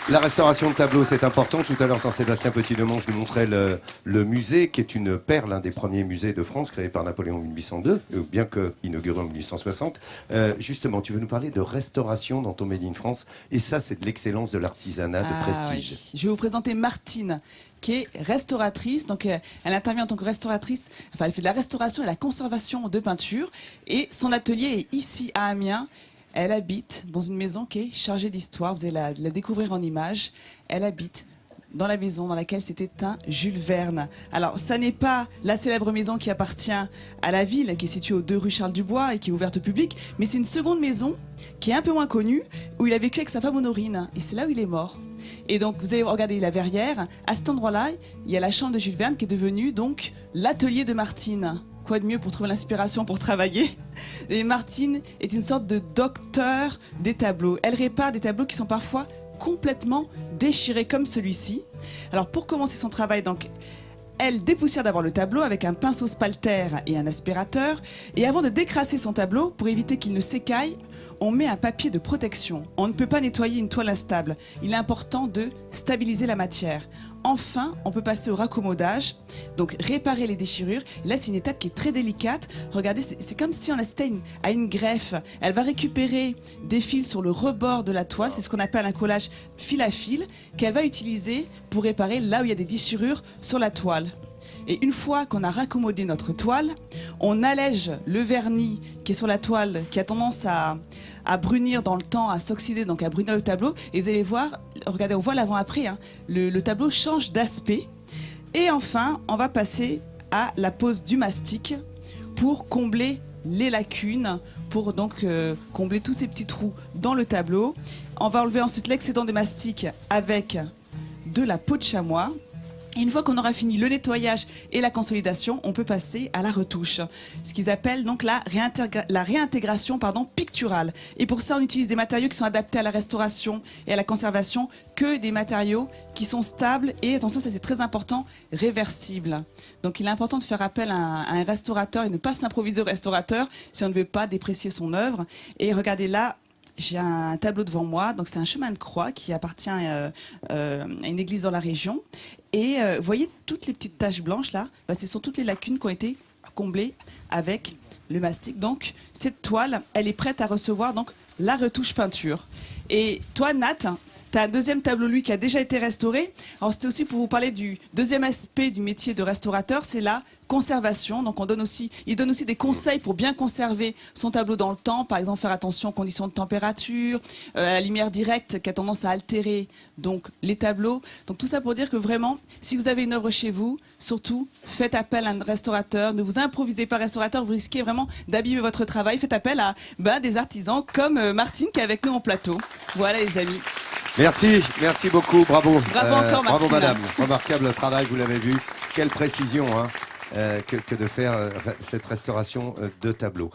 La restauration de tableaux, c'est important. Tout à l'heure, Jean-Sébastien Petit-Demange nous montrait le musée, qui est une perle, un des premiers musées de France, créé par Napoléon en 1802, bien que inauguré en 1860. Justement, tu veux nous parler de restauration dans ton Made in France. Et ça, c'est de l'excellence de l'artisanat de prestige. Oui. Je vais vous présenter Martine, qui est restauratrice. Donc, elle intervient en tant que restauratrice. Enfin, elle fait de la restauration et la conservation de peinture. Et son atelier est ici à Amiens. Elle habite dans une maison qui est chargée d'histoire. Vous allez la découvrir en images. Elle habite dans la maison dans laquelle s'est éteint Jules Verne. Alors, ça n'est pas la célèbre maison qui appartient à la ville, qui est située aux 2 rue Charles Dubois et qui est ouverte au public, mais c'est une seconde maison qui est un peu moins connue, où il a vécu avec sa femme Honorine. Et c'est là où il est mort. Et donc, vous allez regarder la verrière. À cet endroit-là, il y a la chambre de Jules Verne qui est devenue donc l'atelier de Martine. Quoi de mieux pour trouver l'inspiration pour travailler? Et Martine est une sorte de docteur des tableaux. Elle répare des tableaux qui sont parfois complètement déchirés comme celui-ci. Alors pour commencer son travail, donc, elle dépoussière d'abord le tableau avec un pinceau spalter et un aspirateur. Et avant de décrasser son tableau, pour éviter qu'il ne s'écaille, on met un papier de protection. On ne peut pas nettoyer une toile instable. Il est important de stabiliser la matière. Enfin, on peut passer au raccommodage, donc réparer les déchirures. Là, c'est une étape qui est très délicate. Regardez, c'est comme si on assistait à une greffe. Elle va récupérer des fils sur le rebord de la toile. C'est ce qu'on appelle un collage fil à fil, qu'elle va utiliser pour réparer là où il y a des déchirures sur la toile. Et une fois qu'on a raccommodé notre toile, on allège le vernis qui est sur la toile, qui a tendance à brunir dans le temps, à s'oxyder, donc à brunir le tableau. Et vous allez voir, regardez, on voit l'avant-après, hein, le tableau change d'aspect. Et enfin, on va passer à la pose du mastic pour combler les lacunes, pour donc combler tous ces petits trous dans le tableau. On va enlever ensuite l'excédent de mastic avec de la peau de chamois. Et une fois qu'on aura fini le nettoyage et la consolidation, on peut passer à la retouche, ce qu'ils appellent donc la réintégration picturale. Et pour ça, on utilise des matériaux qui sont adaptés à la restauration et à la conservation, que des matériaux qui sont stables et, attention, ça c'est très important, réversibles. Donc il est important de faire appel à un restaurateur et ne pas s'improviser au restaurateur si on ne veut pas déprécier son œuvre. Et regardez là, j'ai un tableau devant moi, donc c'est un chemin de croix qui appartient à une église dans la région. Et vous voyez toutes les petites taches blanches là, ce sont toutes les lacunes qui ont été comblées avec le mastic. Donc cette toile, elle est prête à recevoir donc la retouche peinture. Et toi, Nat, tu as un deuxième tableau, lui, qui a déjà été restauré. Alors c'était aussi pour vous parler du deuxième aspect du métier de restaurateur, c'est la conservation. Donc il donne aussi des conseils pour bien conserver son tableau dans le temps. Par exemple, faire attention aux conditions de température, à la lumière directe qui a tendance à altérer donc les tableaux. Donc tout ça pour dire que vraiment, si vous avez une œuvre chez vous, surtout faites appel à un restaurateur. Ne vous improvisez pas restaurateur, vous risquez vraiment d'abîmer votre travail. Faites appel à des artisans comme Martine qui est avec nous en plateau. Voilà les amis. Merci beaucoup, bravo. Bravo encore, Martine. Bravo madame, remarquable travail, vous l'avez vu. Quelle précision que de faire cette restauration de tableaux.